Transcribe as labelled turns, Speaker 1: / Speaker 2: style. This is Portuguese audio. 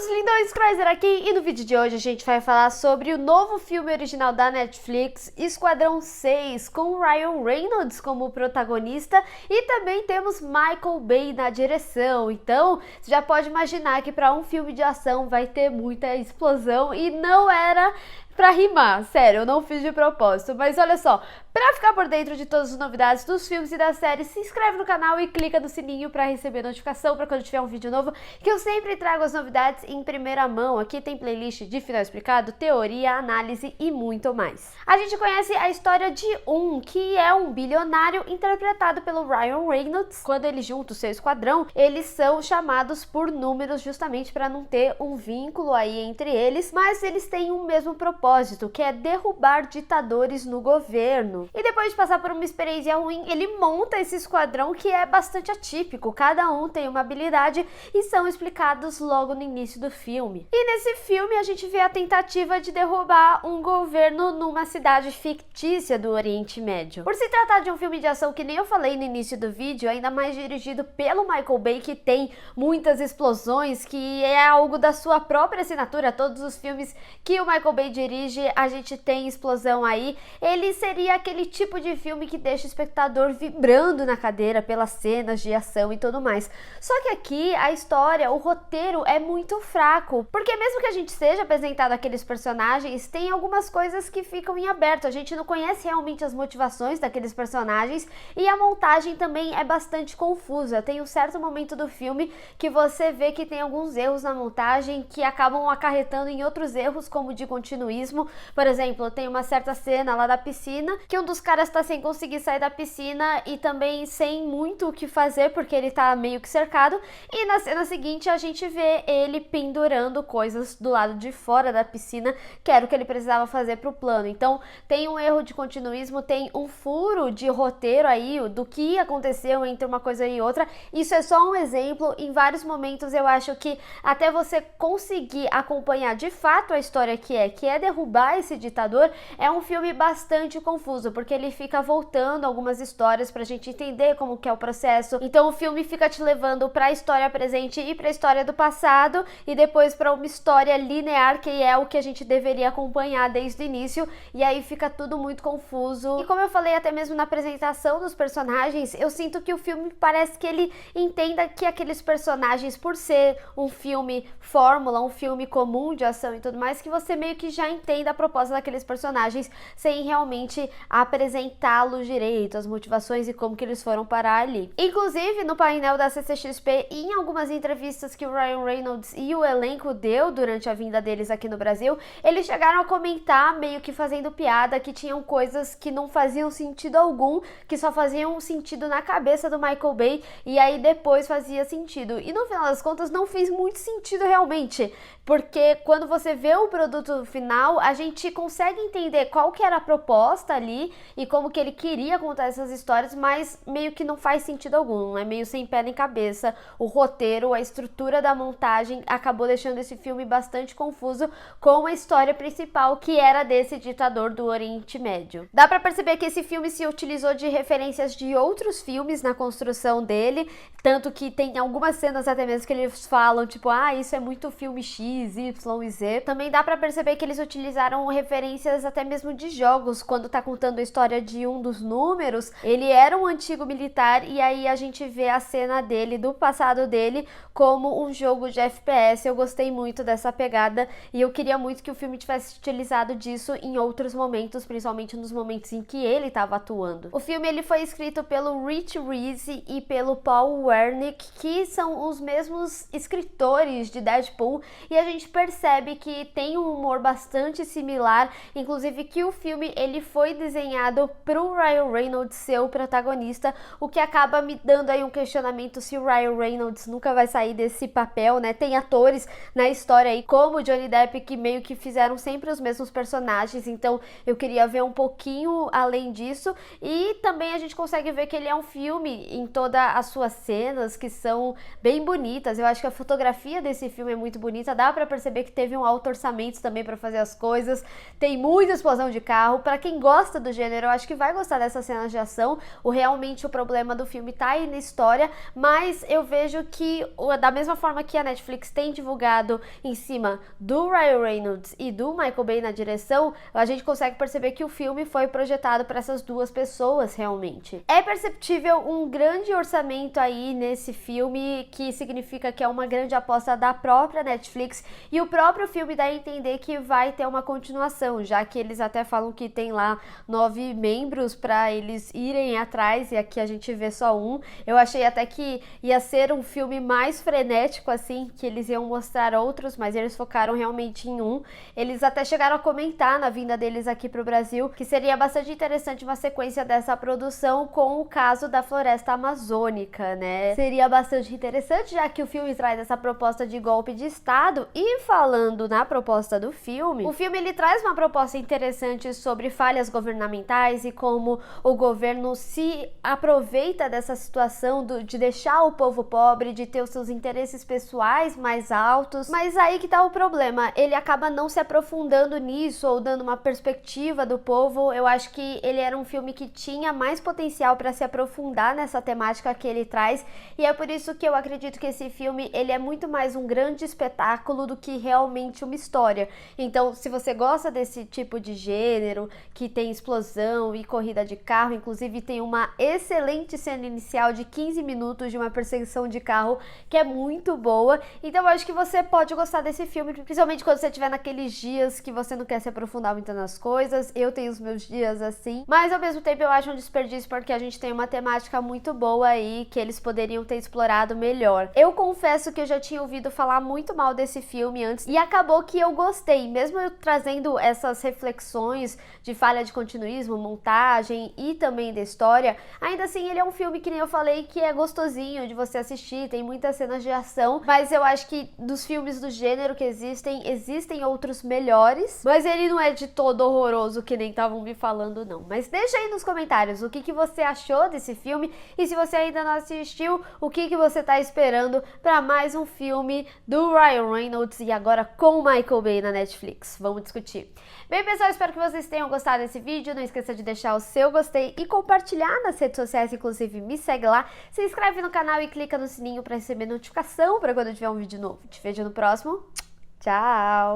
Speaker 1: todos, lindões, Chrysler aqui, e no vídeo de hoje a gente vai falar sobre o novo filme original da Netflix, Esquadrão 6, com Ryan Reynolds como protagonista e também temos Michael Bay na direção. Então, você já pode imaginar que para um filme de ação vai ter muita explosão e não era pra rimar, sério, eu não fiz de propósito, mas olha só, pra ficar por dentro de todas as novidades dos filmes e das séries, se inscreve no canal e clica no sininho pra receber notificação pra quando tiver um vídeo novo, que eu sempre trago as novidades em primeira mão. Aqui tem playlist de final explicado, teoria, análise e muito mais. A gente conhece a história de que é um bilionário interpretado pelo Ryan Reynolds. Quando ele junta o seu esquadrão, eles são chamados por números justamente para não ter um vínculo aí entre eles, mas eles têm um mesmo propósito, que é derrubar ditadores no governo. E depois de passar por uma experiência ruim, ele monta esse esquadrão que é bastante atípico. Cada um tem uma habilidade e são explicados logo no início do filme. E nesse filme a gente vê a tentativa de derrubar um governo numa cidade fictícia do Oriente Médio. Por se tratar de um filme de ação que nem eu falei no início do vídeo, ainda mais dirigido pelo Michael Bay, que tem muitas explosões, que é algo da sua própria assinatura. Todos os filmes que o Michael Bay dirige, a gente tem explosão aí. Ele seria aquele tipo de filme que deixa o espectador vibrando na cadeira pelas cenas de ação e tudo mais. Só que aqui a história, o roteiro é muito fraco, porque mesmo que a gente seja apresentado aqueles personagens, tem algumas coisas que ficam em aberto. A gente não conhece realmente as motivações daqueles personagens e a montagem também é bastante confusa. Tem um certo momento do filme que você vê que tem alguns erros na montagem que acabam acarretando em outros erros, como de continuismo. Por exemplo, tem uma certa cena lá da piscina que um dos caras tá sem conseguir sair da piscina e também sem muito o que fazer porque ele tá meio que cercado, e na cena seguinte a gente vê ele pendurando coisas do lado de fora da piscina, que era o que ele precisava fazer pro plano. Então tem um erro de continuismo, tem um furo de roteiro aí do que aconteceu entre uma coisa e outra. Isso é só um exemplo. Em vários momentos eu acho que até você conseguir acompanhar de fato a história que é derrubar esse ditador, é um filme bastante confuso, porque ele fica voltando algumas histórias pra gente entender como que é o processo. Então o filme fica te levando pra história presente e pra história do passado, e depois pra uma história linear, que é o que a gente deveria acompanhar desde o início, e aí fica tudo muito confuso. E como eu falei até mesmo na apresentação dos personagens, eu sinto que o filme parece que ele entenda que aqueles personagens, por ser um filme fórmula, um filme comum de ação e tudo mais, que você meio que já entenda a proposta daqueles personagens sem realmente apresentá-los direito, as motivações e como que eles foram parar ali. Inclusive, no painel da CCXP e em algumas entrevistas que o Ryan Reynolds e o elenco deu durante a vinda deles aqui no Brasil, eles chegaram a comentar, meio que fazendo piada, que tinham coisas que não faziam sentido algum, que só faziam sentido na cabeça do Michael Bay, e aí depois fazia sentido. E no final das contas não fez muito sentido realmente, porque quando você vê o produto final, a gente consegue entender qual que era a proposta ali e como que ele queria contar essas histórias, mas meio que não faz sentido algum, é meio sem pé nem cabeça. O roteiro, a estrutura da montagem acabou deixando esse filme bastante confuso com a história principal, que era desse ditador do Oriente Médio. Dá pra perceber que esse filme se utilizou de referências de outros filmes na construção dele, tanto que tem algumas cenas até mesmo que eles falam, tipo, isso é muito filme X, Y e Z. Também dá pra perceber que eles utilizaram referências até mesmo de jogos. Quando tá contando a história de um dos números, ele era um antigo militar, e aí a gente vê a cena dele, do passado dele, como um jogo de FPS. Eu gostei muito dessa pegada e eu queria muito que o filme tivesse utilizado disso em outros momentos, principalmente nos momentos em que ele estava atuando. O filme ele foi escrito pelo Rich Reese e pelo Paul Wernick, que são os mesmos escritores de Deadpool, e a gente percebe que tem um humor bastante similar, inclusive que o filme ele foi desenhado pro Ryan Reynolds ser o protagonista, o que acaba me dando aí um questionamento se o Ryan Reynolds nunca vai sair desse papel, né? Tem atores na história aí, como o Johnny Depp, que meio que fizeram sempre os mesmos personagens, então eu queria ver um pouquinho além disso. E também a gente consegue ver que ele é um filme em todas as suas cenas que são bem bonitas. Eu acho que a fotografia desse filme é muito bonita, dá pra perceber que teve um alto orçamento também pra fazer as das coisas, tem muita explosão de carro. Pra quem gosta do gênero, eu acho que vai gostar dessas cenas de ação. Realmente o problema do filme tá aí na história, mas eu vejo que da mesma forma que a Netflix tem divulgado em cima do Ryan Reynolds e do Michael Bay na direção, a gente consegue perceber que o filme foi projetado para essas duas pessoas realmente. É perceptível um grande orçamento aí nesse filme, que significa que é uma grande aposta da própria Netflix, e o próprio filme dá a entender que vai ter uma continuação, já que eles até falam que tem lá 9 membros para eles irem atrás, e aqui a gente vê só um. Eu achei até que ia ser um filme mais frenético assim, que eles iam mostrar outros, mas eles focaram realmente em um. Eles até chegaram a comentar na vinda deles aqui pro Brasil que seria bastante interessante uma sequência dessa produção com o caso da floresta amazônica, né? Seria bastante interessante, já que o filme traz essa proposta de golpe de estado. E falando na proposta do filme, o filme ele traz uma proposta interessante sobre falhas governamentais e como o governo se aproveita dessa situação de deixar o povo pobre, de ter os seus interesses pessoais mais altos. Mas aí que tá o problema, ele acaba não se aprofundando nisso ou dando uma perspectiva do povo. Eu acho que ele era um filme que tinha mais potencial para se aprofundar nessa temática que ele traz, e é por isso que eu acredito que esse filme ele é muito mais um grande espetáculo do que realmente uma história. Então, se você gosta desse tipo de gênero, que tem explosão e corrida de carro, inclusive tem uma excelente cena inicial de 15 minutos de uma perseguição de carro que é muito boa, então eu acho que você pode gostar desse filme, principalmente quando você estiver naqueles dias que você não quer se aprofundar muito nas coisas. Eu tenho os meus dias assim, mas ao mesmo tempo eu acho um desperdício porque a gente tem uma temática muito boa aí que eles poderiam ter explorado melhor. Eu confesso que eu já tinha ouvido falar muito mal desse filme antes e acabou que eu gostei, mesmo eu trazendo essas reflexões de falha de continuismo, montagem e também da história. Ainda assim, ele é um filme que nem eu falei que é gostosinho de você assistir, tem muitas cenas de ação, mas eu acho que dos filmes do gênero que existem outros melhores, mas ele não é de todo horroroso que nem estavam me falando não. Mas deixa aí nos comentários o que você achou desse filme, e se você ainda não assistiu, o que você tá esperando para mais um filme do Ryan Reynolds e agora com o Michael Bay na Netflix. Vamos discutir. Bem, pessoal, espero que vocês tenham gostado desse vídeo. Não esqueça de deixar o seu gostei e compartilhar nas redes sociais, inclusive me segue lá, se inscreve no canal e clica no sininho para receber notificação para quando eu tiver um vídeo novo. Te vejo no próximo. Tchau!